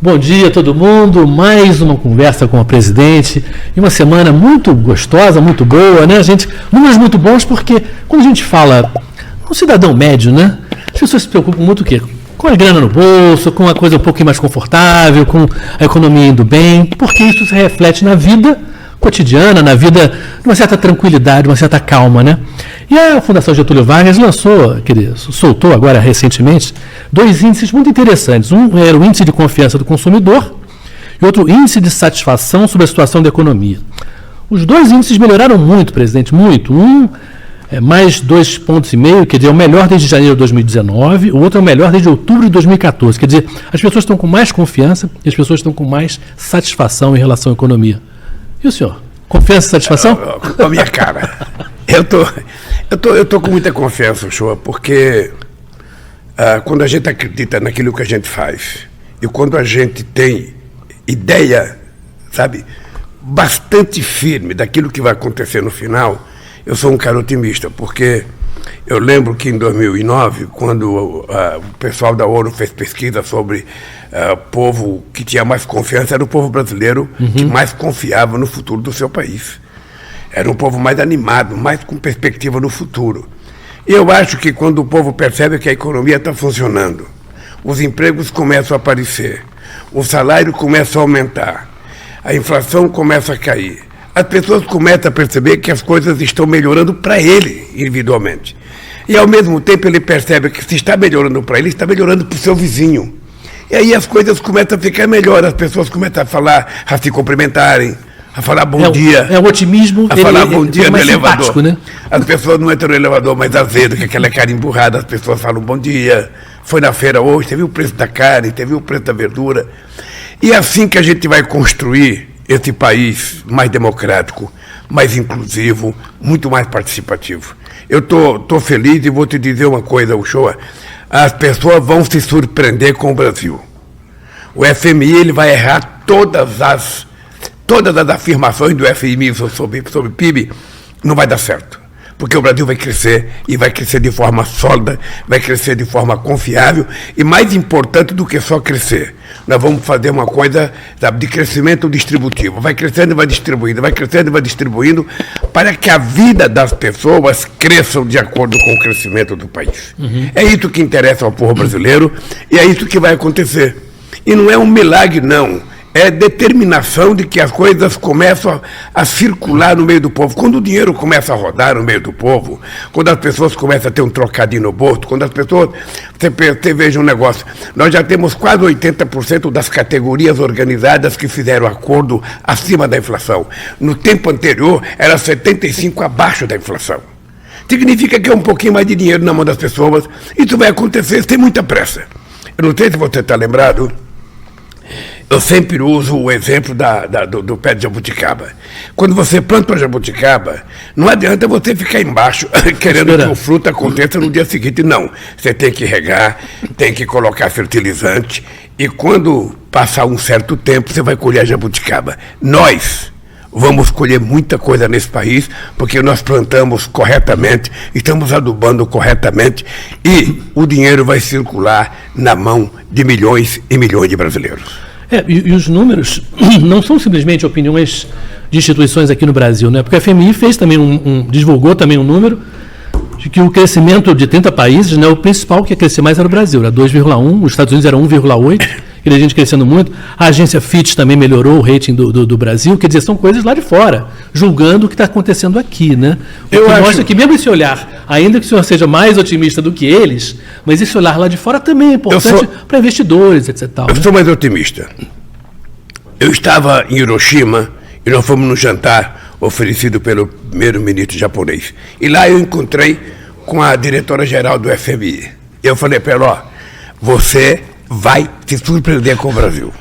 Bom dia a todo mundo, mais uma conversa com a presidente e uma semana muito gostosa, muito boa, né, gente? Números muito bons porque quando a gente fala um cidadão médio, né, as pessoas se preocupam muito o quê? Com a grana no bolso, com a coisa um pouquinho mais confortável, com a economia indo bem, porque isso se reflete na vida cotidiana, na vida, numa certa tranquilidade, uma certa calma, né? E a Fundação Getúlio Vargas soltou agora recentemente 2 índices muito interessantes. Um era o índice de confiança do consumidor e outro índice de satisfação sobre a situação da economia. Os 2 índices melhoraram muito, presidente, muito. Um é mais 2,5 pontos, quer dizer, é o melhor desde janeiro de 2019, o outro é o melhor desde outubro de 2014. Quer dizer, as pessoas estão com mais confiança e as pessoas estão com mais satisfação em relação à economia. E o senhor? Confiança e satisfação? Com a minha cara. Eu tô com muita confiança, Shoa, porque quando a gente acredita naquilo que a gente faz e quando a gente tem ideia, sabe, bastante firme daquilo que vai acontecer no final, eu sou um cara otimista, porque eu lembro que em 2009, quando o pessoal da ONU fez pesquisa sobre o povo que tinha mais confiança, era o povo brasileiro que mais confiava no futuro do seu país. Era um povo mais animado, mais com perspectiva no futuro. E eu acho que quando o povo percebe que a economia está funcionando, os empregos começam a aparecer, o salário começa a aumentar, a inflação começa a cair, as pessoas começam a perceber que as coisas estão melhorando para ele, individualmente. E, ao mesmo tempo, ele percebe que se está melhorando para ele, está melhorando para o seu vizinho. E aí as coisas começam a ficar melhor, as pessoas começam a falar, a se cumprimentarem, a falar bom dia. É o otimismo. A falar bom dia no elevador. Né? As pessoas não entram no elevador mais azedo, que aquela cara emburrada, as pessoas falam bom dia. Foi na feira hoje, você viu o preço da carne, você viu o preço da verdura. E é assim que a gente vai construir esse país mais democrático, mais inclusivo, muito mais participativo. Eu tô feliz e vou te dizer uma coisa, Uchoa, as pessoas vão se surpreender com o Brasil. O FMI ele vai errar todas as afirmações do FMI sobre PIB, não vai dar certo. Porque o Brasil vai crescer e vai crescer de forma sólida, vai crescer de forma confiável e mais importante do que só crescer. Nós vamos fazer uma coisa, sabe, de crescimento distributivo. Vai crescendo e vai distribuindo, vai crescendo e vai distribuindo para que a vida das pessoas cresçam de acordo com o crescimento do país. É isso que interessa ao povo brasileiro e é isso que vai acontecer. E não é um milagre, não. É determinação de que as coisas começam a circular no meio do povo. Quando o dinheiro começa a rodar no meio do povo, quando as pessoas começam a ter um trocadinho no bolso, quando as pessoas... Você veja um negócio, nós já temos quase 80% das categorias organizadas que fizeram acordo acima da inflação. No tempo anterior, era 75% abaixo da inflação. Significa que é um pouquinho mais de dinheiro na mão das pessoas. Isso vai acontecer sem muita pressa. Eu não sei se você está lembrado... Eu sempre uso o exemplo do pé de jabuticaba. Quando você planta uma jabuticaba, não adianta você ficar embaixo querendo que o fruto aconteça no dia seguinte. Não, você tem que regar, tem que colocar fertilizante e quando passar um certo tempo, você vai colher a jabuticaba. Nós vamos colher muita coisa nesse país porque nós plantamos corretamente, estamos adubando corretamente e o dinheiro vai circular na mão de milhões e milhões de brasileiros. E os números não são simplesmente opiniões de instituições aqui no Brasil, né? Porque a FMI fez também divulgou também um número de que o crescimento de 30 países, né, o principal que ia crescer mais era o Brasil, era 2,1, os Estados Unidos era 1,8, e a gente crescendo muito. A agência Fitch também melhorou o rating do Brasil, quer dizer, são coisas lá de fora, julgando o que está acontecendo aqui, né? Mostra que mesmo esse olhar, ainda que o senhor seja mais otimista do que eles, mas esse olhar lá de fora também é importante para investidores, etc. Eu sou mais otimista. Eu estava em Hiroshima e nós fomos num jantar oferecido pelo primeiro-ministro japonês. E lá eu encontrei com a diretora-geral do FMI. Eu falei para ela, ó, você vai se surpreender com o Brasil.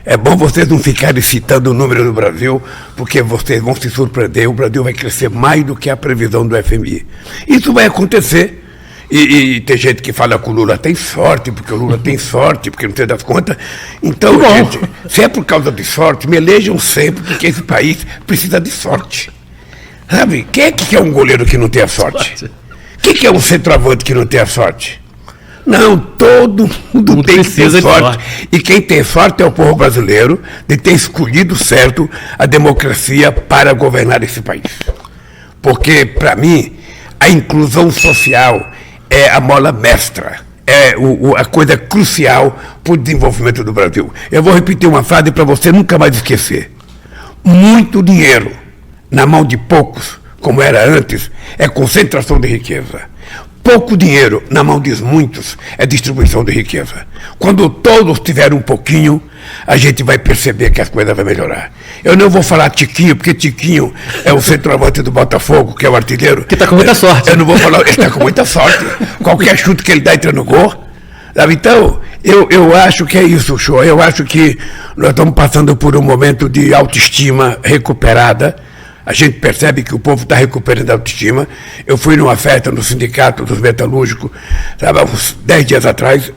É bom vocês não ficarem citando o número do Brasil, porque vocês vão se surpreender, o Brasil vai crescer mais do que a previsão do FMI. Isso vai acontecer. E tem gente que fala que o Lula tem sorte, porque o Lula tem sorte, porque não tem das contas. Então, gente, se é por causa de sorte, me elejam sempre, porque esse país precisa de sorte. Sabe, quem é que é um goleiro que não tem a sorte? Quem que é um centroavante que não tem a sorte? Não, todo mundo tem que ter sorte. E quem tem sorte é o povo brasileiro de ter escolhido certo a democracia para governar esse país. Porque, para mim, a inclusão social é a mola mestra, é a coisa crucial para o desenvolvimento do Brasil. Eu vou repetir uma frase para você nunca mais esquecer. Muito dinheiro na mão de poucos, como era antes, é concentração de riqueza. Pouco dinheiro na mão de muitos é distribuição de riqueza. Quando todos tiverem um pouquinho, a gente vai perceber que as coisas vão melhorar. Eu não vou falar Tiquinho, porque Tiquinho é o centroavante do Botafogo, que é o artilheiro. Que está com muita sorte. Eu não vou falar, ele está com muita sorte. Qualquer chute que ele dá entra no gol. Sabe? Então, eu acho que é isso, Show. Eu acho que nós estamos passando por um momento de autoestima recuperada. A gente percebe que o povo está recuperando a autoestima. Eu fui numa festa no Sindicato dos Metalúrgicos, sabe, uns 10 dias atrás.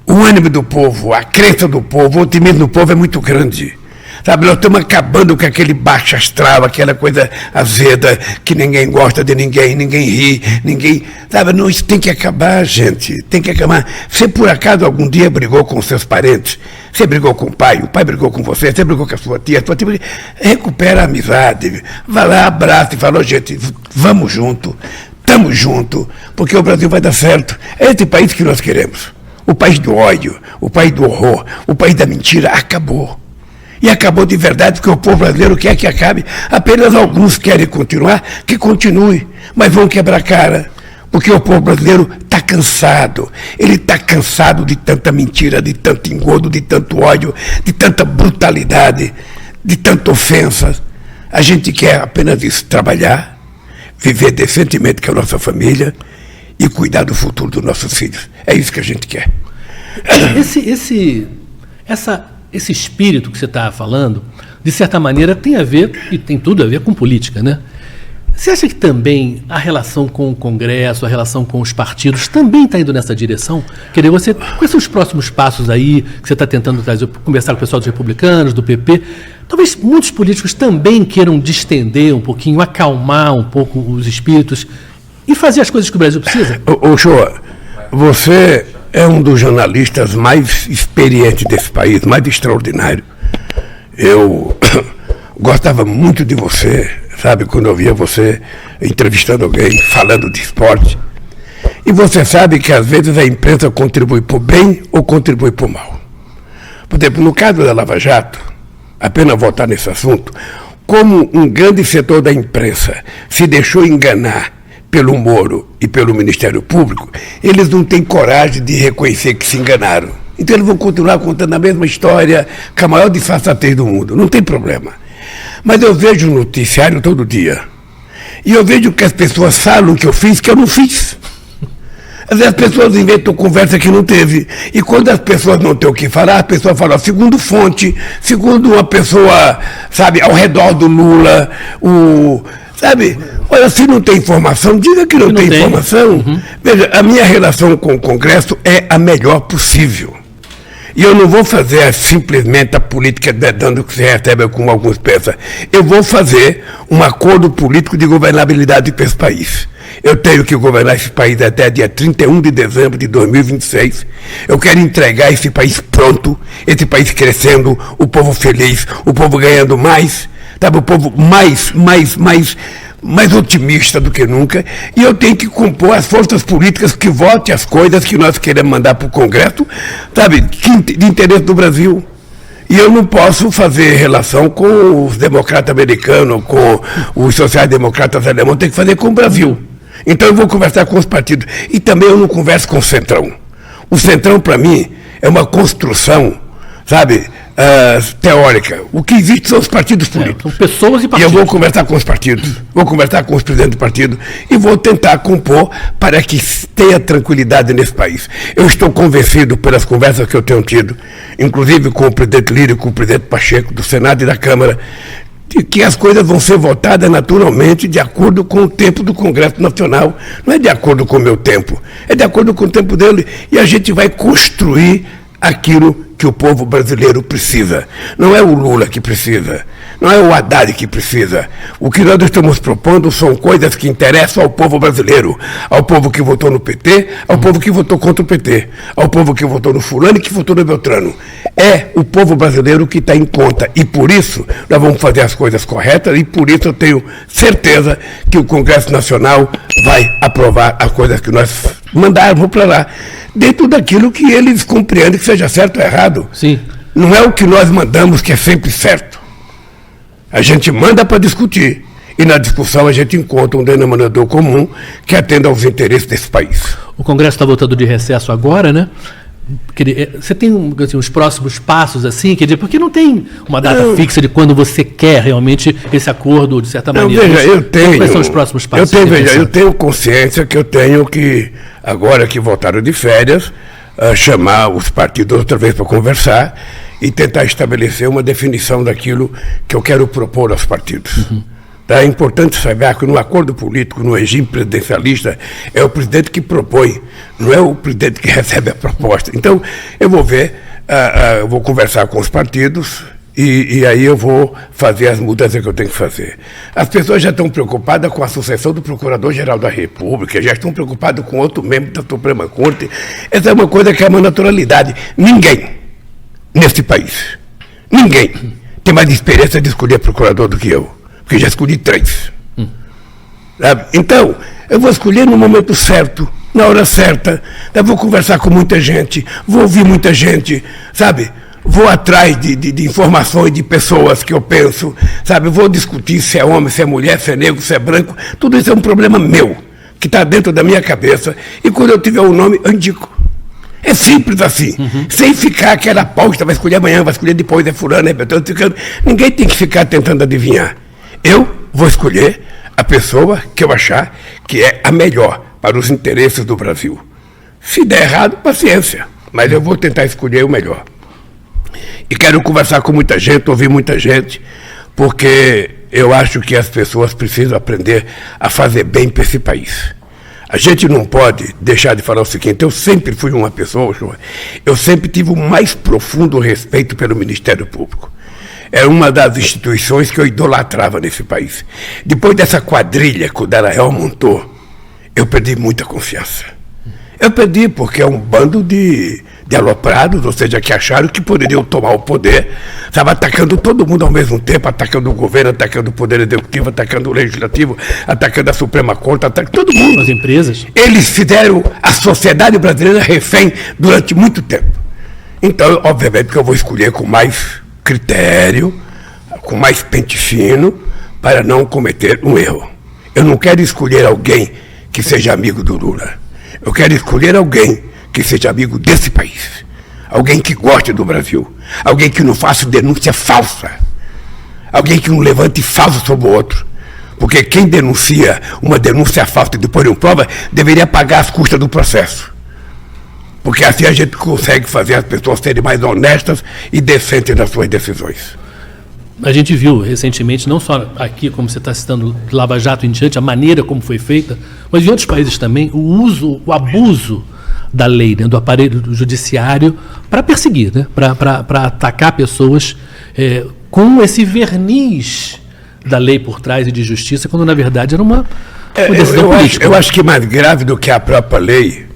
O ânimo do povo, a crença do povo, o otimismo do povo é muito grande. Sabe, nós estamos acabando com aquele baixo astral, aquela coisa azeda, que ninguém gosta de ninguém, ninguém ri, ninguém... Sabe, não, isso tem que acabar, gente, tem que acabar. Você, por acaso, algum dia brigou com seus parentes? Você brigou com o pai brigou com você brigou com a sua tia brigou... Recupera a amizade, vai lá, abraça e fala, gente, vamos junto, estamos junto, porque o Brasil vai dar certo. É esse país que nós queremos. O país do ódio, o país do horror, o país da mentira, acabou. E acabou de verdade, porque o povo brasileiro quer que acabe. Apenas alguns querem continuar, que continue, mas vão quebrar a cara. Porque o povo brasileiro está cansado. Ele está cansado de tanta mentira, de tanto engodo, de tanto ódio, de tanta brutalidade, de tanta ofensa. A gente quer apenas isso, trabalhar, viver decentemente com a nossa família e cuidar do futuro dos nossos filhos. É isso que a gente quer. Esse espírito que você está falando, de certa maneira, tem a ver, e tem tudo a ver com política, né? Você acha que também a relação com o Congresso, a relação com os partidos, também está indo nessa direção? Quer dizer, quais são os próximos passos aí que você está tentando trazer, conversar com o pessoal dos republicanos, do PP? Talvez muitos políticos também queiram distender um pouquinho, acalmar um pouco os espíritos e fazer as coisas que o Brasil precisa? Ô Shoa, você é um dos jornalistas mais experientes desse país, mais extraordinário. Eu gostava muito de você, sabe, quando eu via você entrevistando alguém, falando de esporte. E você sabe que às vezes a imprensa contribui por bem ou contribui por mal. Por exemplo, no caso da Lava Jato, apenas voltar nesse assunto, como um grande setor da imprensa se deixou enganar pelo Moro e pelo Ministério Público, eles não têm coragem de reconhecer que se enganaram. Então eles vão continuar contando a mesma história com a maior disfarçatez do mundo. Não tem problema. Mas eu vejo o noticiário todo dia. E eu vejo que as pessoas falam que eu fiz, que eu não fiz. Às vezes as pessoas inventam conversa que não teve. E quando as pessoas não têm o que falar, as pessoas falam segundo fonte, segundo uma pessoa, sabe, ao redor do Lula, sabe, olha, se não tem informação, diga que não tem informação. Uhum. Veja, a minha relação com o Congresso é a melhor possível. E eu não vou fazer simplesmente a política dando que se recebe, como alguns pensam. Eu vou fazer um acordo político de governabilidade para esse país. Eu tenho que governar esse país até dia 31 de dezembro de 2026. Eu quero entregar esse país pronto, esse país crescendo, o povo feliz, o povo ganhando mais, sabe, o povo mais otimista do que nunca, e eu tenho que compor as forças políticas que votem as coisas que nós queremos mandar para o Congresso, sabe, de interesse do Brasil. E eu não posso fazer relação com os democratas americanos, com os sociais-democratas alemães, tem que fazer com o Brasil. Então eu vou conversar com os partidos. E também eu não converso com o Centrão. O Centrão, para mim, é uma construção, sabe, teórica. O que existe são os partidos políticos. São pessoas e partidos. E eu vou conversar com os partidos, vou conversar com os presidentes do partido e vou tentar compor para que tenha tranquilidade nesse país. Eu estou convencido pelas conversas que eu tenho tido, inclusive com o presidente Lírio, com o presidente Pacheco, do Senado e da Câmara, de que as coisas vão ser votadas naturalmente de acordo com o tempo do Congresso Nacional. Não é de acordo com o meu tempo, é de acordo com o tempo dele. E a gente vai construir aquilo que o povo brasileiro precisa. Não é o Lula que precisa, não é o Haddad que precisa. O que nós estamos propondo são coisas que interessam ao povo brasileiro, ao povo que votou no PT, ao povo que votou contra o PT, ao povo que votou no fulano e que votou no Beltrano. É o povo brasileiro que está em conta, e por isso nós vamos fazer as coisas corretas, e por isso eu tenho certeza que o Congresso Nacional vai aprovar as coisas que nós mandarmos para lá, dentro daquilo que eles compreendem que seja certo ou errado. Sim. Não é o que nós mandamos que é sempre certo. A gente manda para discutir, e na discussão a gente encontra um denominador comum que atenda aos interesses desse país. O Congresso está voltando de recesso agora, né? Você tem assim, os próximos passos, assim, quer dizer, porque não tem uma data fixa de quando você quer realmente esse acordo, de certa maneira. Quais são os próximos passos? Eu tenho consciência que eu tenho que, agora que voltaram de férias, chamar os partidos outra vez para conversar e tentar estabelecer uma definição daquilo que eu quero propor aos partidos. Uhum. É importante saber que no acordo político, no regime presidencialista, é o presidente que propõe, não é o presidente que recebe a proposta. Então, eu vou ver, eu vou conversar com os partidos e aí eu vou fazer as mudanças que eu tenho que fazer. As pessoas já estão preocupadas com a sucessão do Procurador-Geral da República, já estão preocupadas com outro membro da Suprema Corte. Essa é uma coisa que é uma naturalidade. Ninguém nesse país, ninguém tem mais experiência de escolher procurador do que eu. Porque já escolhi 3. Sabe? Então, eu vou escolher no momento certo, na hora certa. Eu vou conversar com muita gente, vou ouvir muita gente, sabe? Vou atrás de informações de pessoas que eu penso, sabe? Vou discutir se é homem, se é mulher, se é negro, se é branco. Tudo isso é um problema meu, que está dentro da minha cabeça. E quando eu tiver um nome, eu indico. É simples assim, sem ficar aquela aposta, vai escolher amanhã, vai escolher depois, é fulano, é Beltrano. Ninguém tem que ficar tentando adivinhar. Eu vou escolher a pessoa que eu achar que é a melhor para os interesses do Brasil. Se der errado, paciência, mas eu vou tentar escolher o melhor. E quero conversar com muita gente, ouvir muita gente, porque eu acho que as pessoas precisam aprender a fazer bem para esse país. A gente não pode deixar de falar o seguinte: eu sempre fui uma pessoa, eu sempre tive o mais profundo respeito pelo Ministério Público. Era uma das instituições que eu idolatrava nesse país. Depois dessa quadrilha que o Dallagnol montou, eu perdi muita confiança. Eu perdi porque é um bando de aloprados, ou seja, que acharam que poderiam tomar o poder, estava atacando todo mundo ao mesmo tempo, atacando o governo, atacando o Poder Executivo, atacando o Legislativo, atacando a Suprema Corte, atacando todo mundo. As empresas. Eles fizeram a sociedade brasileira refém durante muito tempo. Então, obviamente, que eu vou escolher com mais critério, com mais pente fino, para não cometer um erro. Eu não quero escolher alguém que seja amigo do Lula. Eu quero escolher alguém que seja amigo desse país. Alguém que goste do Brasil. Alguém que não faça denúncia falsa. Alguém que não levante falso sobre o outro. Porque quem denuncia uma denúncia falsa e depois não prova, deveria pagar as custas do processo. Porque assim a gente consegue fazer as pessoas serem mais honestas e decentes nas suas decisões. A gente viu recentemente, não só aqui, como você está citando, Lava Jato em diante, a maneira como foi feita, mas em outros países também, o abuso da lei, né, do aparelho do judiciário para perseguir, né, para atacar pessoas com esse verniz da lei por trás e de justiça, quando na verdade era uma decisão política. Eu acho que mais grave do que a própria lei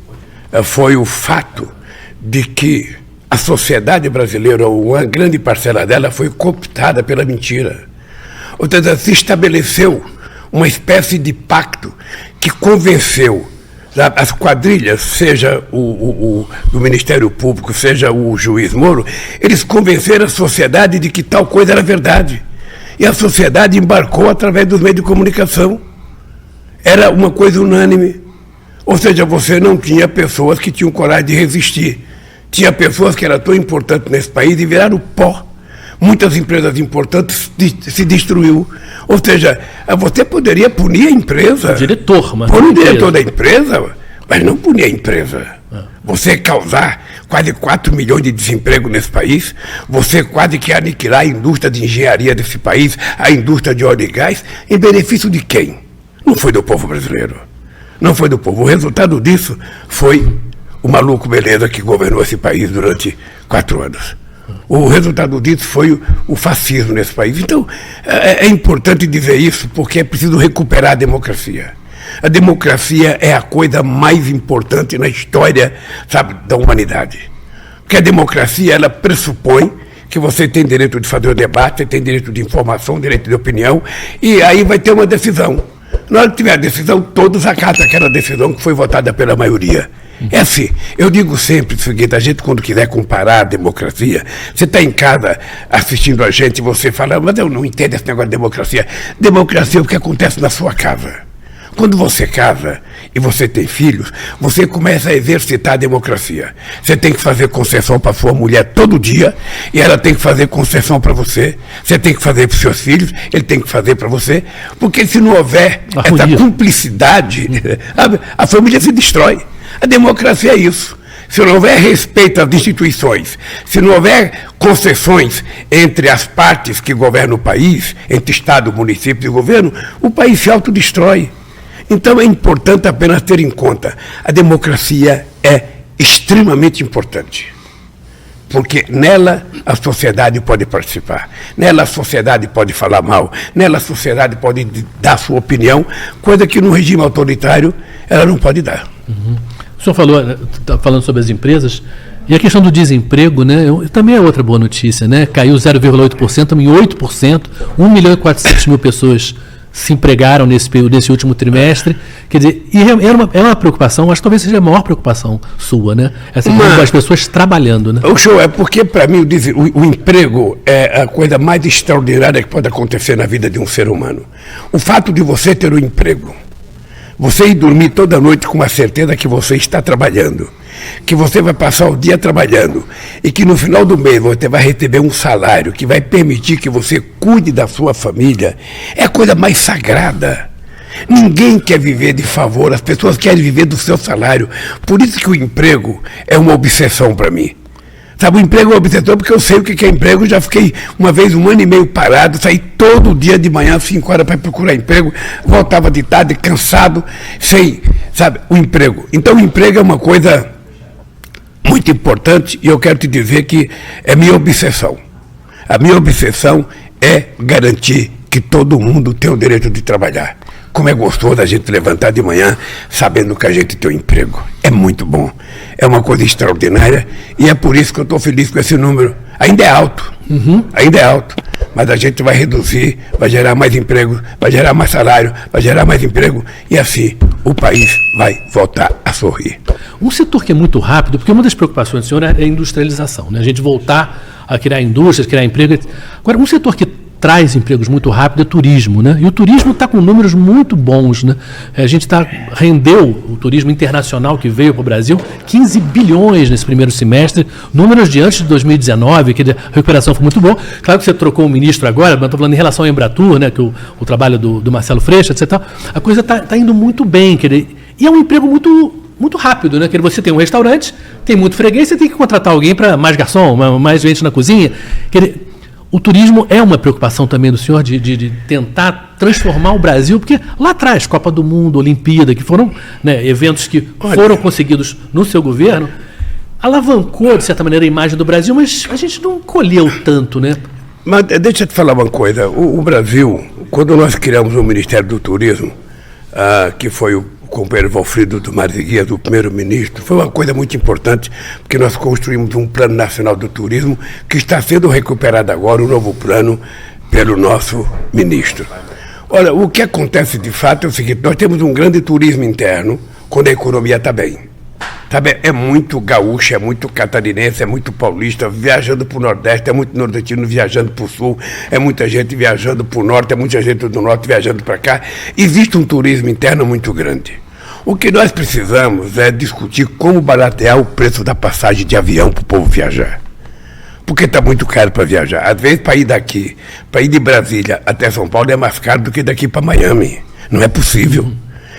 foi o fato de que a sociedade brasileira, ou uma grande parcela dela, foi cooptada pela mentira. Ou seja, se estabeleceu uma espécie de pacto que convenceu as quadrilhas, seja do Ministério Público, seja o juiz Moro, eles convenceram a sociedade de que tal coisa era verdade. E a sociedade embarcou através dos meios de comunicação. Era uma coisa unânime. Ou seja, você não tinha pessoas que tinham coragem de resistir. Tinha pessoas que eram tão importantes nesse país e viraram pó. Muitas empresas importantes se destruiu. Ou seja, você poderia punir a empresa. O diretor, mas punir o diretor da empresa, mas não punir a empresa. Você causar quase 4 milhões de desemprego nesse país, você quase que aniquilar a indústria de engenharia desse país, a indústria de óleo e gás, em benefício de quem? Não foi do povo brasileiro. Não foi do povo. O resultado disso foi o maluco beleza que governou esse país durante 4 anos. O resultado disso foi o fascismo nesse país. Então, é importante dizer isso, porque é preciso recuperar a democracia. A democracia é a coisa mais importante na história, sabe, da humanidade. Porque a democracia, ela pressupõe que você tem direito de fazer o debate, você tem direito de informação, direito de opinião, e aí vai ter uma decisão. Na hora que tiver a decisão, todos acatam aquela decisão que foi votada pela maioria. É assim, eu digo sempre o seguinte, a gente quando quiser comparar a democracia, você está em casa assistindo a gente e você fala, mas eu não entendo esse negócio de democracia. Democracia é o que acontece na sua casa. Quando você casa e você tem filhos, você começa a exercitar a democracia. Você tem que fazer concessão para sua mulher todo dia e ela tem que fazer concessão para você. Você tem que fazer para os seus filhos, ele tem que fazer para você. Porque se não houver essa cumplicidade, a família se destrói. A democracia é isso. Se não houver respeito às instituições, se não houver concessões entre as partes que governam o país, entre Estado, município e governo, o país se autodestrói. Então é importante apenas ter em conta, a democracia é extremamente importante, porque nela a sociedade pode participar, nela a sociedade pode falar mal, nela a sociedade pode dar sua opinião, coisa que no regime autoritário ela não pode dar. Uhum. O senhor está falando sobre as empresas, e a questão do desemprego, né, também é outra boa notícia, né? Caiu 0,8%, em 8%, 1.400.000 pessoas se empregaram nesse último trimestre. Quer dizer, e é uma preocupação, acho que talvez seja a maior preocupação sua, né? Essa questão das pessoas trabalhando, né? O show é porque, para mim, o emprego é a coisa mais extraordinária que pode acontecer na vida de um ser humano. O fato de você ter um emprego, você ir dormir toda noite com a certeza que você está trabalhando, que você vai passar o dia trabalhando e que no final do mês você vai receber um salário que vai permitir que você cuide da sua família, é a coisa mais sagrada. Ninguém quer viver de favor, as pessoas querem viver do seu salário. Por isso que o emprego é uma obsessão para mim. Sabe, o emprego é uma obsessão porque eu sei o que é emprego, já fiquei uma vez 1 ano e meio parado, saí todo dia de manhã, 5 horas para procurar emprego, voltava de tarde, cansado, sem, sabe, o emprego. Então o emprego é uma coisa muito importante e eu quero te dizer que é minha obsessão. A minha obsessão é garantir que todo mundo tem o direito de trabalhar. Como é gostoso a gente levantar de manhã sabendo que a gente tem um emprego. É muito bom. É uma coisa extraordinária e é por isso que eu estou feliz com esse número. Ainda é alto, ainda é alto, mas a gente vai reduzir, vai gerar mais emprego, vai gerar mais salário, vai gerar mais emprego e assim o país vai voltar a sorrir. Um setor que é muito rápido, porque uma das preocupações do senhor é a industrialização, né? A gente voltar a criar indústrias, criar emprego. Agora, um setor que traz empregos muito rápido é turismo, né? E o turismo está com números muito bons, né? A gente rendeu o turismo internacional que veio para o Brasil 15 bilhões nesse primeiro semestre, números de antes de 2019, que a recuperação foi muito boa. Claro que você trocou o ministro agora, mas estou falando em relação ao Embratur, né? Que o trabalho do Marcelo Freixo, etc. A coisa está indo muito bem, e é um emprego muito rápido, né? Que você tem um restaurante, tem muito freguês, você tem que contratar alguém para mais garçom, mais gente na cozinha. O turismo é uma preocupação também do senhor de tentar transformar o Brasil, porque lá atrás, Copa do Mundo, Olimpíada, que foram, né, eventos que foram conseguidos no seu governo, alavancou, de certa maneira, a imagem do Brasil, mas a gente não colheu tanto, né? Mas deixa eu te falar uma coisa. O Brasil, quando nós criamos o Ministério do Turismo, que foi o companheiro Valfrido do Marziguias, do primeiro-ministro, foi uma coisa muito importante, porque nós construímos um plano nacional do turismo que está sendo recuperado agora, um novo plano, pelo nosso ministro. Olha, o que acontece de fato é o seguinte, nós temos um grande turismo interno quando a economia está bem. Sabe, é muito gaúcho, é muito catarinense, é muito paulista viajando para o Nordeste, é muito nordestino viajando para o Sul, é muita gente viajando para o Norte, é muita gente do Norte viajando para cá. Existe um turismo interno muito grande. O que nós precisamos é discutir como baratear o preço da passagem de avião para o povo viajar. Porque está muito caro para viajar. Às vezes, para ir daqui, para ir de Brasília até São Paulo é mais caro do que daqui para Miami. Não é possível.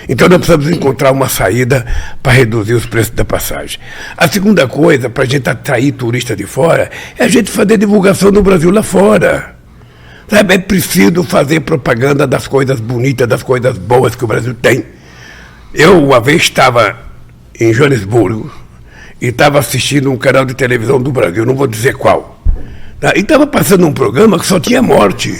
Então, nós precisamos encontrar uma saída para reduzir os preços da passagem. A segunda coisa, para a gente atrair turista de fora, é a gente fazer divulgação do Brasil lá fora. Sabe, é preciso fazer propaganda das coisas bonitas, das coisas boas que o Brasil tem. Eu, uma vez, estava em Joanesburgo e estava assistindo um canal de televisão do Brasil, não vou dizer qual. Tá? E estava passando um programa que só tinha morte.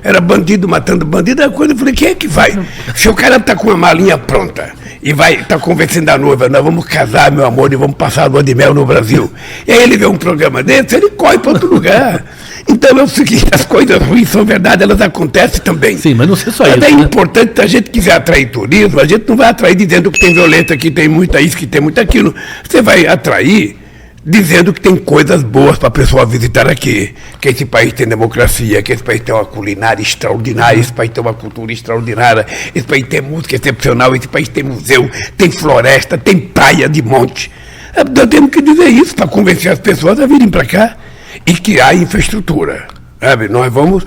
Era bandido matando bandido, a coisa, eu falei, quem é que vai? Se o cara está com uma malinha pronta e está convencendo a noiva, nós vamos casar, meu amor, e vamos passar a lua de mel no Brasil. E aí ele vê um programa desse, ele corre para outro lugar. Então é o seguinte, as coisas ruins são verdade, elas acontecem também. Sim, mas não sei só isso. É né? importante, se a gente quiser atrair turismo, a gente não vai atrair dizendo que tem violência, que tem muita isso, que tem muito aquilo. Você vai atrair dizendo que tem coisas boas para a pessoa visitar aqui, que esse país tem democracia, que esse país tem uma culinária extraordinária, esse país tem uma cultura extraordinária, esse país tem música excepcional, esse país tem museu, tem floresta, tem praia de monte. Nós temos que dizer isso para convencer as pessoas a virem para cá e criar infraestrutura. Sabe? Nós vamos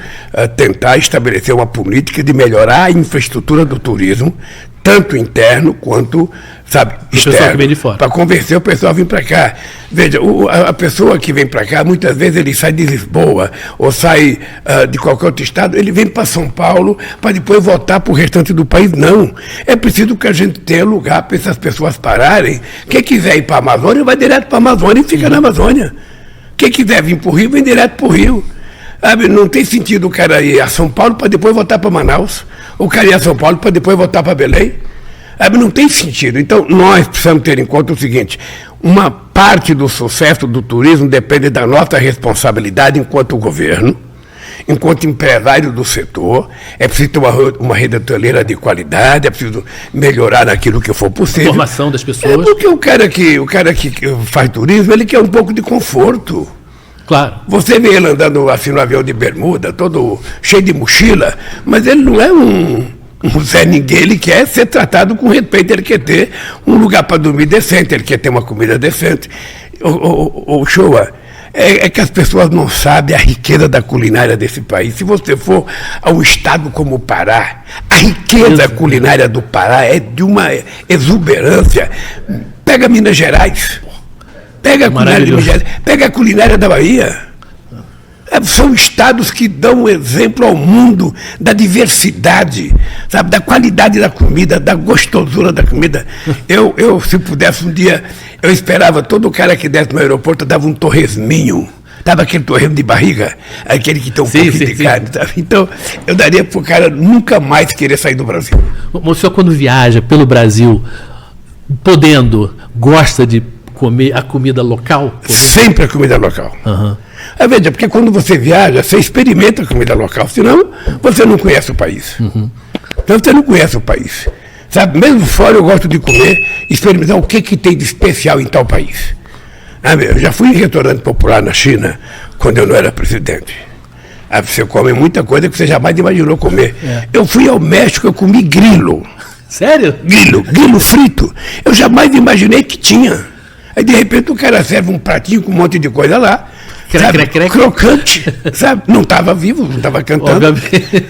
tentar estabelecer uma política de melhorar a infraestrutura do turismo, tanto interno quanto, sabe, externo, para convencer o pessoal a vir para cá. Veja, a pessoa que vem para cá, muitas vezes ele sai de Lisboa ou sai de qualquer outro estado, ele vem para São Paulo para depois voltar para o restante do país. Não. É preciso que a gente tenha lugar para essas pessoas pararem. Quem quiser ir para a Amazônia, vai direto para a Amazônia e fica na Amazônia. Quem quiser vir para o Rio, vem direto para o Rio. Não tem sentido o cara ir a São Paulo para depois voltar para Manaus, o cara ir a São Paulo para depois voltar para Belém. Não tem sentido. Então, nós precisamos ter em conta o seguinte, uma parte do sucesso do turismo depende da nossa responsabilidade enquanto governo, enquanto empresário do setor. É preciso ter uma rede hoteleira de qualidade, é preciso melhorar naquilo que for possível. Formação das pessoas. Porque o cara que faz turismo, ele quer um pouco de conforto. Claro. Você vê ele andando assim no avião de bermuda, todo cheio de mochila, mas ele não é um Zé Ninguém, ele quer ser tratado com respeito, ele quer ter um lugar para dormir decente, ele quer ter uma comida decente. O Shoa, é que as pessoas não sabem a riqueza da culinária desse país. Se você for a um estado como o Pará, a riqueza culinária do Pará é de uma exuberância. Pega Minas Gerais. Pega a culinária de Minas Gerais, pega a culinária da Bahia. São estados que dão um exemplo ao mundo da diversidade, sabe, da qualidade da comida, da gostosura da comida. Eu, se pudesse um dia, eu esperava todo cara que desce no aeroporto dava um torresminho. Sabe aquele torresmo de barriga? Aquele que tem um pouquinho de carne. Sabe? Então, eu daria para o cara nunca mais querer sair do Brasil. O senhor, quando viaja pelo Brasil, podendo, gosta de comer a comida local? Sempre a comida local. Uhum. Veja, porque quando você viaja, você experimenta a comida local, senão você não conhece o país. Uhum. Então você não conhece o país. Sabe, mesmo fora eu gosto de comer, experimentar o que tem de especial em tal país. Eu já fui em restaurante popular na China, quando eu não era presidente. Você come muita coisa que você jamais imaginou comer. Eu fui ao México, eu comi grilo. Sério? Grilo frito. Eu jamais imaginei que tinha. Aí, de repente, o cara serve um pratinho com um monte de coisa lá, crocante, sabe? Não estava vivo, não estava cantando.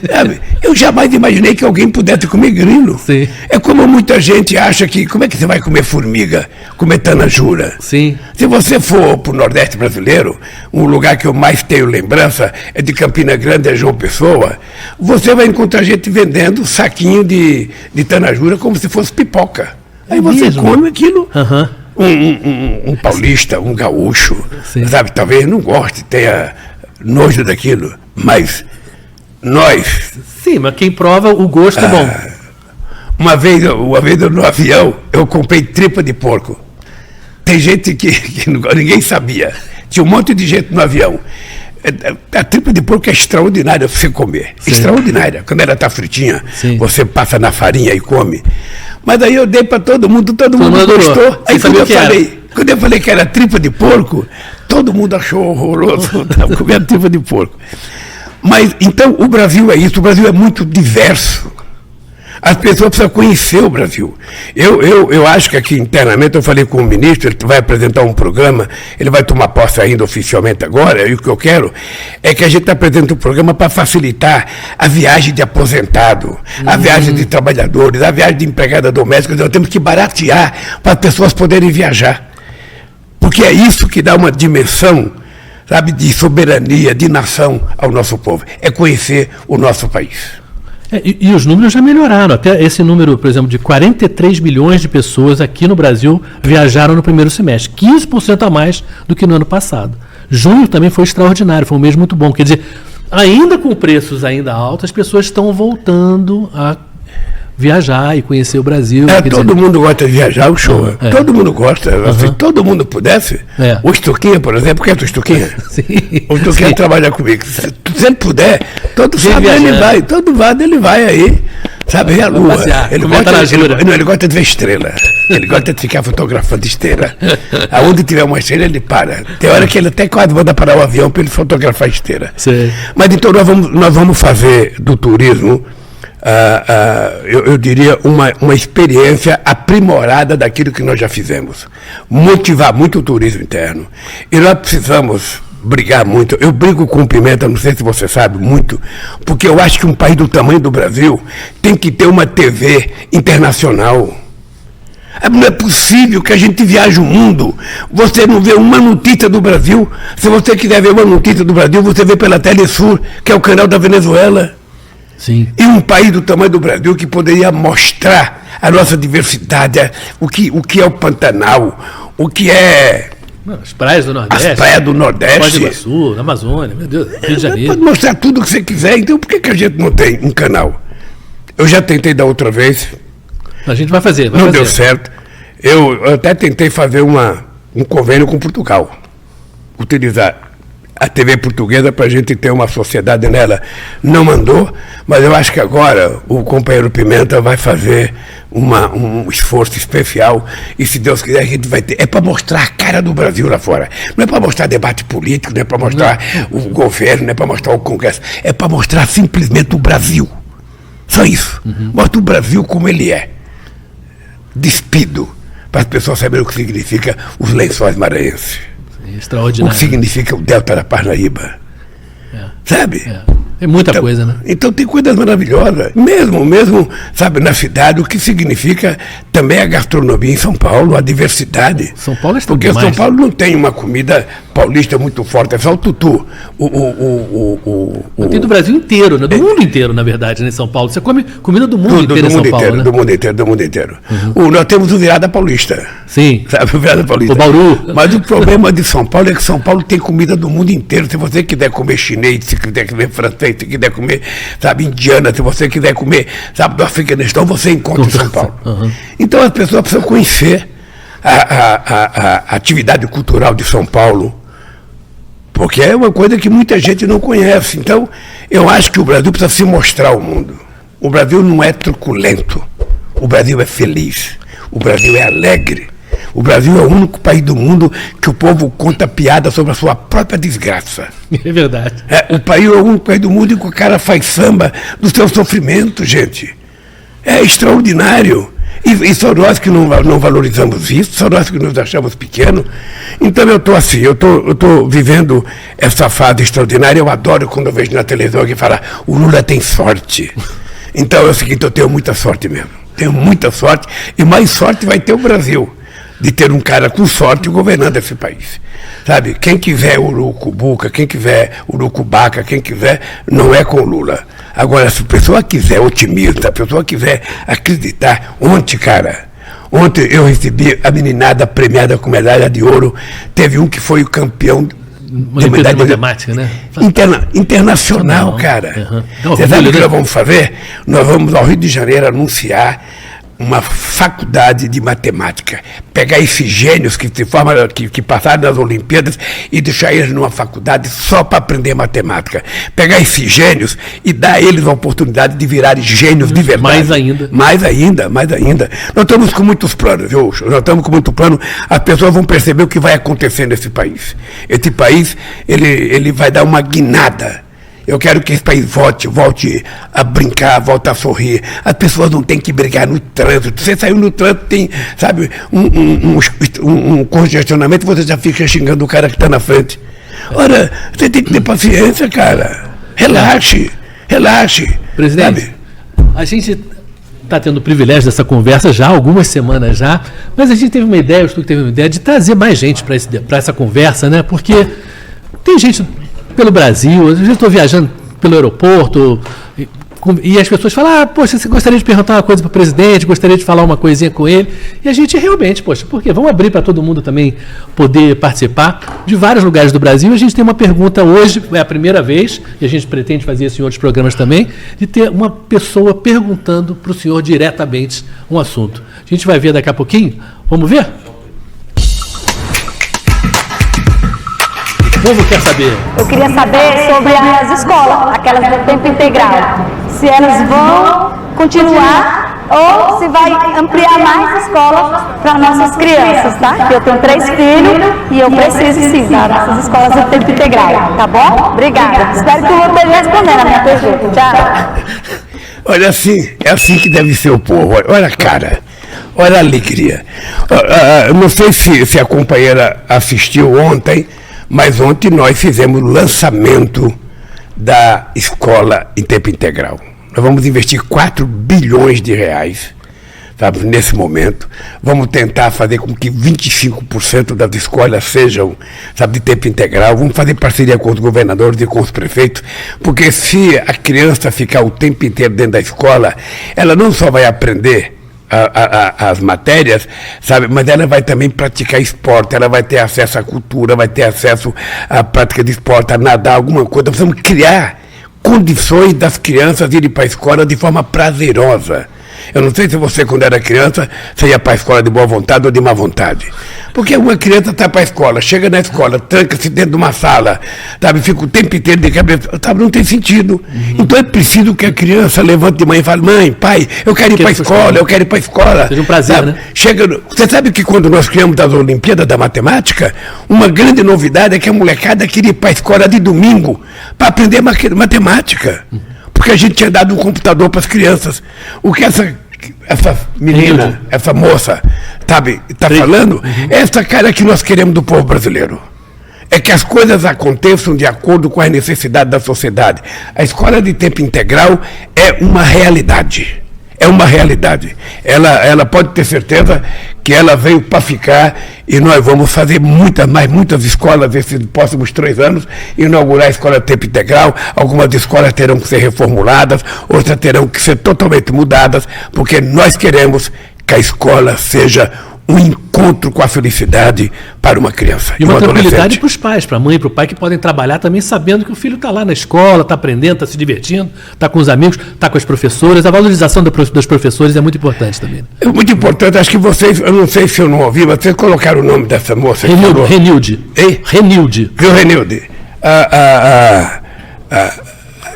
Sabe? Eu jamais imaginei que alguém pudesse comer grilo. Sim. É como muita gente acha que, como é que você vai comer formiga, comer tanajura? Sim. Se você for para o Nordeste brasileiro, um lugar que eu mais tenho lembrança é de Campina Grande, é João Pessoa, você vai encontrar gente vendendo saquinho de tanajura como se fosse pipoca. Aí você come aquilo. Uhum. Um paulista, um gaúcho, sabe, talvez não goste, tenha nojo daquilo, mas nós... Sim, mas quem prova, o gosto é bom. Uma vez eu, no avião, eu comprei tripa de porco. Tem gente que ninguém sabia. Tinha um monte de gente no avião. A tripa de porco é extraordinária para você comer. Sim. Extraordinária. Quando ela está fritinha, você passa na farinha e come. Mas aí eu dei para todo mundo gostou. Aí quando eu falei que era tripa de porco, todo mundo achou horroroso. Estava comendo tripa de porco. Mas, então, o Brasil é isso. O Brasil é muito diverso. As pessoas precisam conhecer o Brasil. Eu acho que aqui internamente, eu falei com o ministro, ele vai apresentar um programa, ele vai tomar posse ainda oficialmente agora, e o que eu quero é que a gente apresente um programa para facilitar a viagem de aposentado, a viagem de trabalhadores, a viagem de empregada doméstica. Nós temos que baratear para as pessoas poderem viajar. Porque é isso que dá uma dimensão, sabe, de soberania, de nação ao nosso povo. É conhecer o nosso país. E os números já melhoraram. Até esse número, por exemplo, de 43 milhões de pessoas aqui no Brasil viajaram no primeiro semestre. 15% a mais do que no ano passado. Junho também foi extraordinário, foi um mês muito bom. Quer dizer, ainda com preços ainda altos, as pessoas estão voltando a viajar e conhecer o Brasil. Todo mundo gosta de viajar, o show. Todo mundo gosta. Se todo mundo pudesse, o Stuquinha, por exemplo, quem é o Stuquinha? O Stuquinha trabalha comigo. Se ele puder, todo sábado ele vai, todo sábado ele vai aí, sabe, ver a lua. Ele gosta de ver estrela. Ele gosta de ficar fotografando estrela. Aonde tiver uma estrela, ele para. Tem hora que ele até quase manda parar o avião para ele fotografar a estrela. Sim. Mas então nós vamos fazer do turismo, eu diria, uma experiência aprimorada daquilo que nós já fizemos. Motivar muito o turismo interno. E nós precisamos brigar muito. Eu brigo com o Pimenta, não sei se você sabe, muito, porque eu acho que um país do tamanho do Brasil tem que ter uma TV internacional. Não é possível que a gente viaje o mundo, você não vê uma notícia do Brasil. Se você quiser ver uma notícia do Brasil, você vê pela Telesur, que é o canal da Venezuela. Sim. E um país do tamanho do Brasil que poderia mostrar a nossa diversidade, o que é o Pantanal, o que é... As praias do Nordeste. As praias do Nordeste. Foz do Iguaçu, na Amazônia, meu Deus, Rio de Janeiro. Pode mostrar tudo o que você quiser, então por que a gente não tem um canal? Eu já tentei da outra vez. A gente vai fazer. Não deu certo. Eu até tentei fazer um convênio com Portugal. Utilizar a TV portuguesa para a gente ter uma sociedade nela. Não mandou, mas eu acho que agora o companheiro Pimenta vai fazer um esforço especial e, se Deus quiser, a gente vai ter. É para mostrar a cara do Brasil lá fora. Não é para mostrar debate político, não é para mostrar o governo, não é para mostrar o Congresso. É para mostrar simplesmente o Brasil. Só isso. Mostra o Brasil como ele é. Despido, para as pessoas saberem o que significa os lençóis maranhenses. Extraordinário. O que significa o Delta da Parnaíba. Sabe? É muita coisa, né? Então tem coisas maravilhosas. Mesmo, sabe, na cidade, o que significa também a gastronomia em São Paulo, a diversidade. São Paulo é porque demais. São Paulo não tem uma comida paulista muito forte, é só o tutu. Tem do Brasil inteiro, né? Do mundo inteiro, na verdade, né, em São Paulo. Você come comida do mundo inteiro em São Paulo, né? Do mundo inteiro. Nós temos o Virada Paulista. Sim. Sabe, o Virada Paulista. O Bauru. Mas o problema de São Paulo é que São Paulo tem comida do mundo inteiro. Se você quiser comer chinês, se quiser comer francês, se quiser comer, sabe, indiana, se você quiser comer, sabe, do Afeganistão, você encontra em São Paulo. Então as pessoas precisam conhecer a atividade cultural de São Paulo, porque é uma coisa que muita gente não conhece. Então, eu acho que o Brasil precisa se mostrar ao mundo. O Brasil não é truculento. O Brasil é feliz. O Brasil é alegre. O Brasil é o único país do mundo que o povo conta piada sobre a sua própria desgraça. É verdade. O país é o único país do mundo que o cara faz samba do seu sofrimento, gente. É extraordinário. E só nós que não valorizamos isso, só nós que nos achamos pequenos. Então eu estou assim, eu estou vivendo essa fase extraordinária. Eu adoro quando eu vejo na televisão alguém falar, o Lula tem sorte. Então é o seguinte, eu tenho muita sorte mesmo. Tenho muita sorte, e mais sorte vai ter o Brasil, de ter um cara com sorte governando esse país. Sabe, quem quiser urucubuca, quem quiser urucubaca, quem quiser, não é com Lula. Agora, se a pessoa quiser otimismo, se a pessoa quiser acreditar, ontem eu recebi a meninada premiada com medalha de ouro, teve um que foi o campeão de medalha de matemática, né? Internacional, cara. Você sabe o que nós vamos fazer? Nós vamos ao Rio de Janeiro anunciar uma faculdade de matemática, pegar esses gênios que passaram nas Olimpíadas e deixar eles numa faculdade só para aprender matemática. Pegar esses gênios e dar a eles a oportunidade de virarem gênios de verdade. Mais ainda. Nós estamos com muitos planos, viu? Nós estamos com muito plano. As pessoas vão perceber o que vai acontecer nesse país. Esse país, ele vai dar uma guinada. Eu quero que esse país volte a brincar, volte a sorrir. As pessoas não têm que brigar no trânsito. Você saiu no trânsito, tem, sabe, um congestionamento, você já fica xingando o cara que está na frente. Ora, você tem que ter paciência, cara. Relaxe. Presidente, sabe? A gente está tendo o privilégio dessa conversa já há algumas semanas já, mas a gente teve uma ideia, o Stuque teve uma ideia de trazer mais gente para essa conversa, né? Porque tem gente pelo Brasil, eu já estou viajando pelo aeroporto, E as pessoas falam, poxa, você gostaria de perguntar uma coisa para o presidente, gostaria de falar uma coisinha com ele. E a gente realmente, poxa, por quê? Vamos abrir para todo mundo também poder participar de vários lugares do Brasil. A gente tem uma pergunta hoje, é a primeira vez, e a gente pretende fazer isso em outros programas também, de ter uma pessoa perguntando para o senhor diretamente um assunto. A gente vai ver daqui a pouquinho. Vamos ver? O povo quer saber. Eu queria saber sobre as escolas, aquelas do tempo integral. Se elas vão continuar ou se vai ampliar mais escolas para nossas crianças, tá? Porque eu tenho 3 filhos e eu preciso sim dessas escolas do tempo integral, tá bom? Obrigada. Espero que eu vou poder responder na minha pergunta. Tchau. Olha, é assim que deve ser o povo. Olha a cara. Olha a alegria. Eu não sei se a companheira assistiu ontem, mas ontem nós fizemos o lançamento da escola em tempo integral. Nós vamos investir 4 bilhões de reais, sabe, nesse momento. Vamos tentar fazer com que 25% das escolas sejam, sabe, de tempo integral. Vamos fazer parceria com os governadores e com os prefeitos, porque se a criança ficar o tempo inteiro dentro da escola, ela não só vai aprender as matérias, sabe, mas ela vai também praticar esporte, ela vai ter acesso à cultura, vai ter acesso à prática de esporte, a nadar, alguma coisa. Precisamos criar condições das crianças irem para a escola de forma prazerosa. Eu não sei se você, quando era criança, você ia para a escola de boa vontade ou de má vontade. Porque uma criança está para a escola, chega na escola, tranca-se dentro de uma sala, sabe, fica o tempo inteiro de cabeça, sabe, não tem sentido. Então é preciso que a criança levante de manhã e fale, mãe, pai, eu quero ir para a escola, eu quero ir para a escola. Seja um prazer, sabe? né? Você sabe que quando nós criamos as Olimpíadas da Matemática, uma grande novidade é que a molecada queria ir para a escola de domingo para aprender matemática. Porque a gente tinha dado um computador para as crianças. O que essa menina, essa moça, sabe, está falando, essa cara que nós queremos do povo brasileiro. É que as coisas aconteçam de acordo com as necessidades da sociedade. A escola de tempo integral é uma realidade. É uma realidade. Ela pode ter certeza que ela veio para ficar e nós vamos fazer muitas escolas nesses próximos 3 anos, inaugurar a escola de tempo integral. Algumas escolas terão que ser reformuladas, outras terão que ser totalmente mudadas, porque nós queremos que a escola seja um encontro com a felicidade para uma criança. E uma tranquilidade para os pais, para a mãe e para o pai, que podem trabalhar também sabendo que o filho está lá na escola, está aprendendo, está se divertindo, está com os amigos, está com as professoras. A valorização dos professores é muito importante também. É muito importante. Acho que vocês, eu não sei se eu não ouvi, mas vocês colocaram o nome dessa moça. Renilde. Renilde. Viu, Renilde?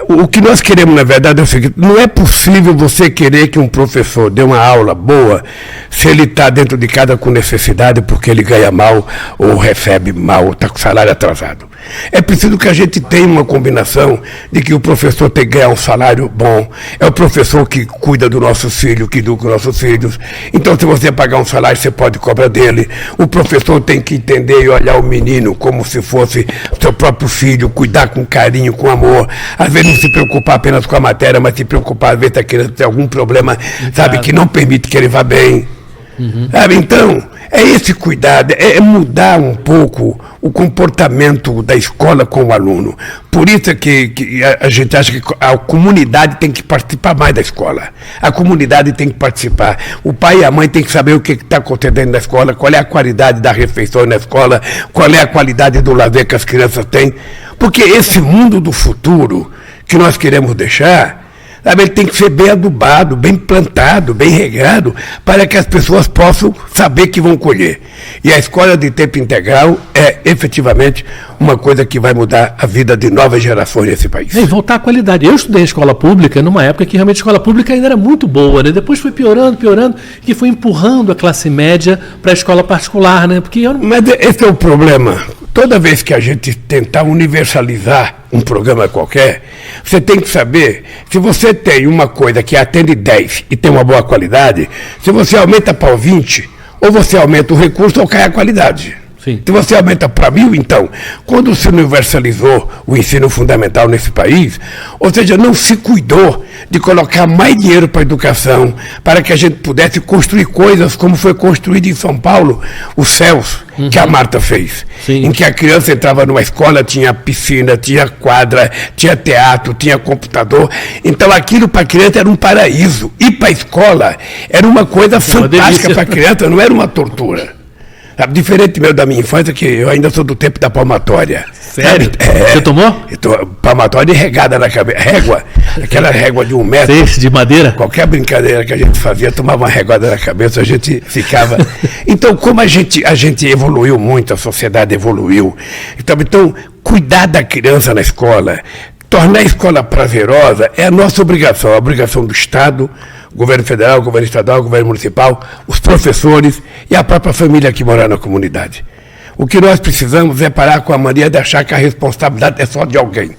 O que nós queremos, na verdade, é o seguinte: não é possível você querer que um professor dê uma aula boa se ele está dentro de casa com necessidade porque ele ganha mal ou recebe mal, ou está com salário atrasado. É preciso que a gente tenha uma combinação de que o professor tem que ganhar um salário bom, é o professor que cuida do nosso filho, que educa os nossos filhos. Então, se você pagar um salário, você pode cobrar dele. O professor tem que entender e olhar o menino como se fosse seu próprio filho, cuidar com carinho, com amor. Às vezes não se preocupar apenas com a matéria, mas se preocupar, às vezes, se a criança tem algum problema, sabe, que não permite que ele vá bem. Sabe? Então, é esse cuidado, é mudar um pouco o comportamento da escola com o aluno. Por isso é que a gente acha que a comunidade tem que participar mais da escola. A comunidade tem que participar. O pai e a mãe têm que saber o que está acontecendo na escola, qual é a qualidade da refeição na escola, qual é a qualidade do lazer que as crianças têm. Porque esse mundo do futuro que nós queremos deixar, sabe, ele tem que ser bem adubado, bem plantado, bem regado, para que as pessoas possam saber que vão colher. E a escola de tempo integral é efetivamente uma coisa que vai mudar a vida de novas gerações nesse país. E voltar à qualidade. Eu estudei em escola pública numa época que realmente a escola pública ainda era muito boa, né? Depois foi piorando, e foi empurrando a classe média para a escola particular, né? Mas esse é o problema. Toda vez que a gente tentar universalizar um programa qualquer, você tem que saber, se você tem uma coisa que atende 10 e tem uma boa qualidade, se você aumenta para 20, ou você aumenta o recurso ou cai a qualidade. Sim. Se você aumenta para 1.000, então, quando se universalizou o ensino fundamental nesse país, ou seja, não se cuidou de colocar mais dinheiro para a educação, para que a gente pudesse construir coisas como foi construído em São Paulo, o CELS, que a Marta fez. Sim. Em que a criança entrava numa escola, tinha piscina, tinha quadra, tinha teatro, tinha computador. Então aquilo para a criança era um paraíso. Ir para a escola era uma coisa fantástica para a criança, não era uma tortura. Diferente da minha infância, que eu ainda sou do tempo da palmatória. Sério? Você tomou? Palmatória regada na cabeça. Régua. Aquela régua de 1 metro. Fez de madeira? Qualquer brincadeira que a gente fazia, tomava uma reguada na cabeça, a gente ficava... Então, como a gente evoluiu muito, a sociedade evoluiu. Então, cuidar da criança na escola, tornar a escola prazerosa é a nossa obrigação, a obrigação do Estado, governo federal, governo estadual, governo municipal, os professores e a própria família que mora na comunidade. O que nós precisamos é parar com a mania de achar que a responsabilidade é só de alguém.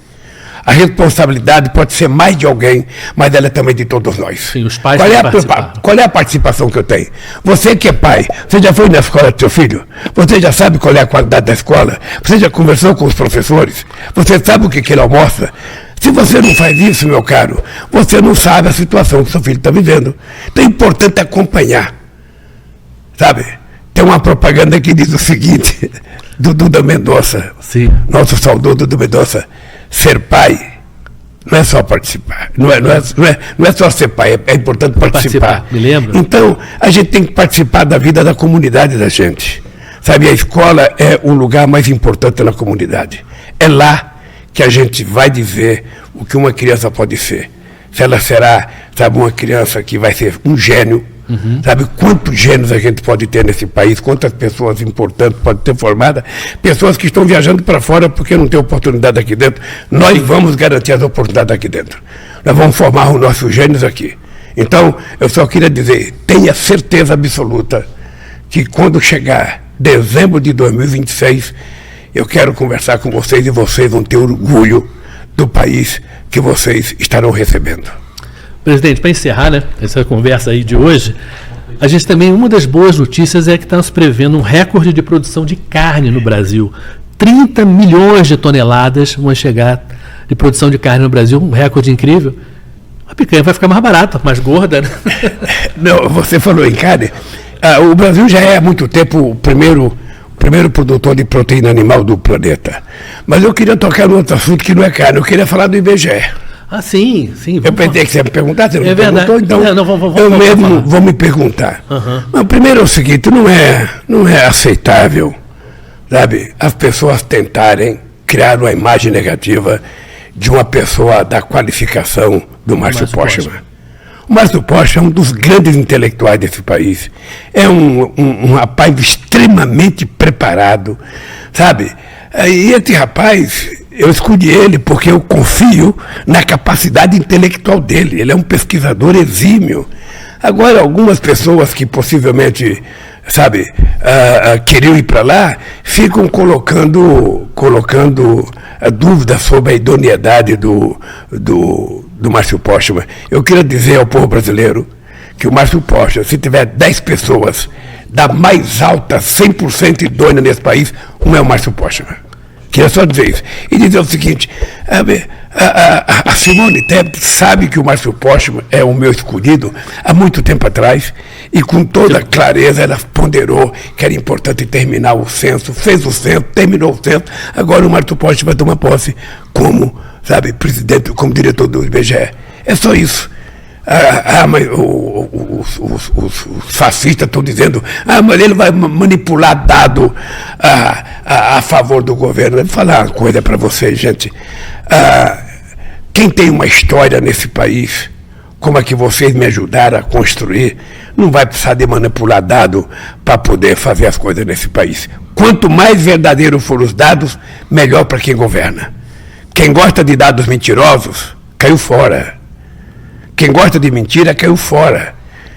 A responsabilidade pode ser mais de alguém, mas ela é também de todos nós. Sim, os pais qual é a participação que eu tenho? Você que é pai, você já foi na escola do seu filho? Você já sabe qual é a qualidade da escola? Você já conversou com os professores? Você sabe o que ele almoça? Se você não faz isso, meu caro, você não sabe a situação que seu filho está vivendo. Então é importante acompanhar. Sabe? Tem uma propaganda que diz o seguinte, do Duda Mendonça, sim, nosso saudoso Duda Mendonça, ser pai não é só participar, não é só ser pai, é importante participar. Me lembro. Então, a gente tem que participar da vida da comunidade da gente. Sabe, a escola é o lugar mais importante na comunidade. É lá que a gente vai dizer o que uma criança pode ser. Se ela será, sabe, uma criança que vai ser um gênio, sabe, quantos gênios a gente pode ter nesse país, quantas pessoas importantes podem ter formadas, pessoas que estão viajando para fora porque não tem oportunidade aqui dentro. Nós vamos garantir as oportunidades aqui dentro. Nós vamos formar os nossos gênios aqui. Então, eu só queria dizer, tenha certeza absoluta que quando chegar dezembro de 2026, eu quero conversar com vocês e vocês vão ter orgulho do país que vocês estarão recebendo. Presidente, para encerrar, né, essa conversa aí de hoje, a gente também, uma das boas notícias é que está nos prevendo um recorde de produção de carne no Brasil. 30 milhões de toneladas vão chegar de produção de carne no Brasil, um recorde incrível. A picanha vai ficar mais barata, mais gorda, né? Não, você falou em carne. O Brasil já é há muito tempo o primeiro produtor de proteína animal do planeta. Mas eu queria tocar num outro assunto que não é carne, eu queria falar do IBGE. Ah, sim. Eu pensei que você ia me perguntar, você não me perguntou, então vamos eu mesmo vou me perguntar. Mas primeiro é o seguinte, não é aceitável, sabe, as pessoas tentarem criar uma imagem negativa de uma pessoa da qualificação do Márcio Postman. O Márcio Postman é um dos grandes intelectuais desse país. É um rapaz extremamente preparado, sabe? E esse rapaz, eu escolhi ele porque eu confio na capacidade intelectual dele. Ele é um pesquisador exímio. Agora, algumas pessoas que possivelmente, sabe, queriam ir para lá, ficam colocando dúvidas sobre a idoneidade do Márcio Postman. Eu queria dizer ao povo brasileiro que o Márcio Postman, se tiver 10 pessoas da mais alta 100% idônea nesse país, um é o Márcio Postman. Queria só dizer isso. E dizer o seguinte, a Simone Tebet sabe que o Márcio Postman é o meu escolhido há muito tempo atrás, e com toda clareza ela ponderou que era importante terminar o censo, fez o censo, terminou o censo, agora o Márcio Postman vai tomar posse como, sabe, presidente, como diretor do IBGE. É só isso. Mas os fascistas estão dizendo, mas ele vai manipular dado a favor do governo. Eu vou falar uma coisa para vocês, gente. Quem tem uma história nesse país, como a que vocês me ajudaram a construir, não vai precisar de manipular dado para poder fazer as coisas nesse país. Quanto mais verdadeiros forem os dados, melhor para quem governa. Quem gosta de dados mentirosos, caiu fora. Quem gosta de mentira, caiu fora.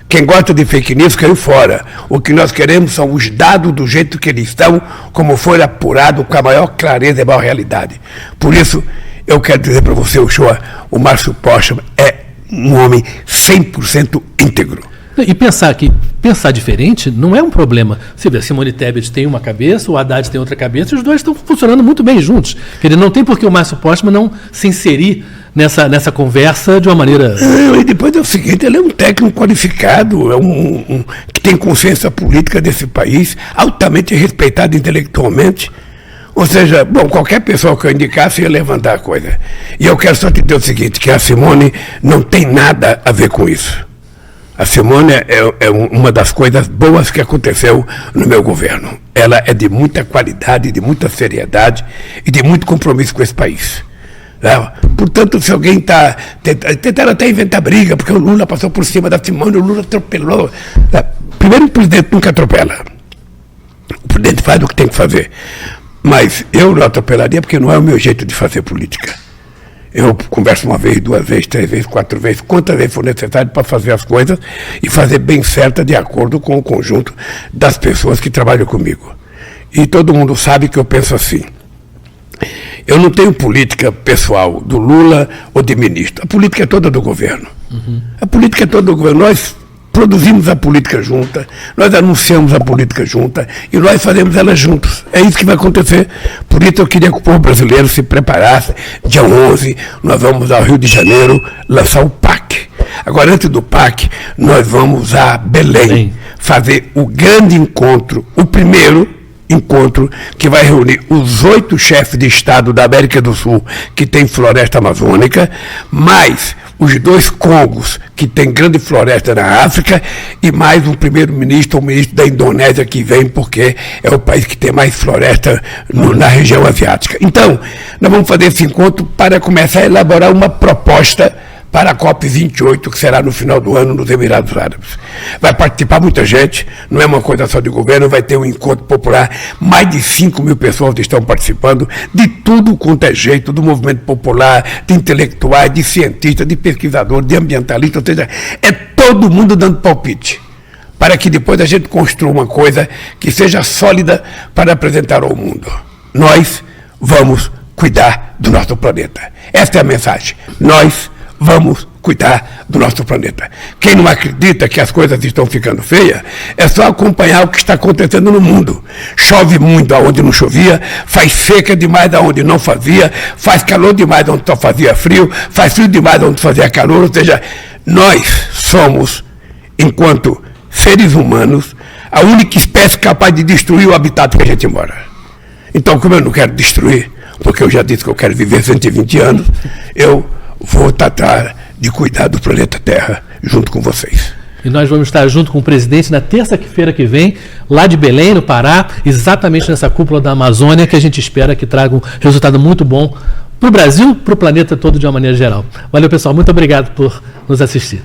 Quem gosta de fake news, caiu fora. O que nós queremos são os dados do jeito que eles estão, como foi apurado com a maior clareza e a maior realidade. Por isso, eu quero dizer para você, Uchoa, o Márcio Postman é um homem 100% íntegro. E pensar diferente não é um problema. Você vê, a Simone Tebet tem uma cabeça, o Haddad tem outra cabeça, e os dois estão funcionando muito bem juntos. Quer dizer, não tem por que o Márcio Postman não se inserir nessa conversa de uma maneira... E depois é o seguinte, ele é um técnico qualificado, que tem consciência política desse país, altamente respeitado intelectualmente. Ou seja, bom, qualquer pessoa que eu indicasse ia levantar a coisa. E eu quero só te dizer o seguinte, que a Simone não tem nada a ver com isso. A Simone é uma das coisas boas que aconteceu no meu governo. Ela é de muita qualidade, de muita seriedade e de muito compromisso com esse país. Portanto, se alguém tentaram até inventar briga, porque o Lula passou por cima da Simone, o Lula atropelou. Primeiro, o presidente nunca atropela. O presidente faz o que tem que fazer. Mas eu não atropelaria porque não é o meu jeito de fazer política. Eu converso uma vez, 2 vezes, 3 vezes, 4 vezes, quantas vezes for necessário para fazer as coisas e fazer bem certa de acordo com o conjunto das pessoas que trabalham comigo. E todo mundo sabe que eu penso assim. Eu não tenho política pessoal do Lula ou de ministro. A política é toda do governo. A política é toda do governo. Nós produzimos a política junta, nós anunciamos a política junta e nós fazemos ela juntos. É isso que vai acontecer. Por isso eu queria que o povo brasileiro se preparasse. Dia 11, nós vamos ao Rio de Janeiro lançar o PAC. Agora, antes do PAC, nós vamos a Belém fazer o grande encontro, o primeiro encontro que vai reunir os 8 chefes de Estado da América do Sul que tem floresta amazônica, mais os 2 Congos, que tem grande floresta na África, e mais um primeiro-ministro, o ministro da Indonésia que vem, porque é o país que tem mais floresta na região asiática. Então, nós vamos fazer esse encontro para começar a elaborar uma proposta para a COP28, que será no final do ano nos Emirados Árabes. Vai participar muita gente, não é uma coisa só de governo, vai ter um encontro popular, mais de 5.000 pessoas estão participando, de tudo quanto é jeito, do movimento popular, de intelectuais, de cientistas, de pesquisadores, de ambientalistas, ou seja, é todo mundo dando palpite, para que depois a gente construa uma coisa que seja sólida para apresentar ao mundo. Nós vamos cuidar do nosso planeta. Esta é a mensagem. Nós vamos cuidar do nosso planeta. Quem não acredita que as coisas estão ficando feias, é só acompanhar o que está acontecendo no mundo. Chove muito aonde não chovia, faz seca demais aonde não fazia, faz calor demais onde só fazia frio, faz frio demais onde fazia calor, ou seja, nós somos, enquanto seres humanos, a única espécie capaz de destruir o habitat que a gente mora. Então, como eu não quero destruir, porque eu já disse que eu quero viver 120 anos, eu vou tratar de cuidar do planeta Terra junto com vocês. E nós vamos estar junto com o presidente na terça-feira que vem, lá de Belém, no Pará, exatamente nessa cúpula da Amazônia, que a gente espera que traga um resultado muito bom para o Brasil, para o planeta todo de uma maneira geral. Valeu, pessoal. Muito obrigado por nos assistir.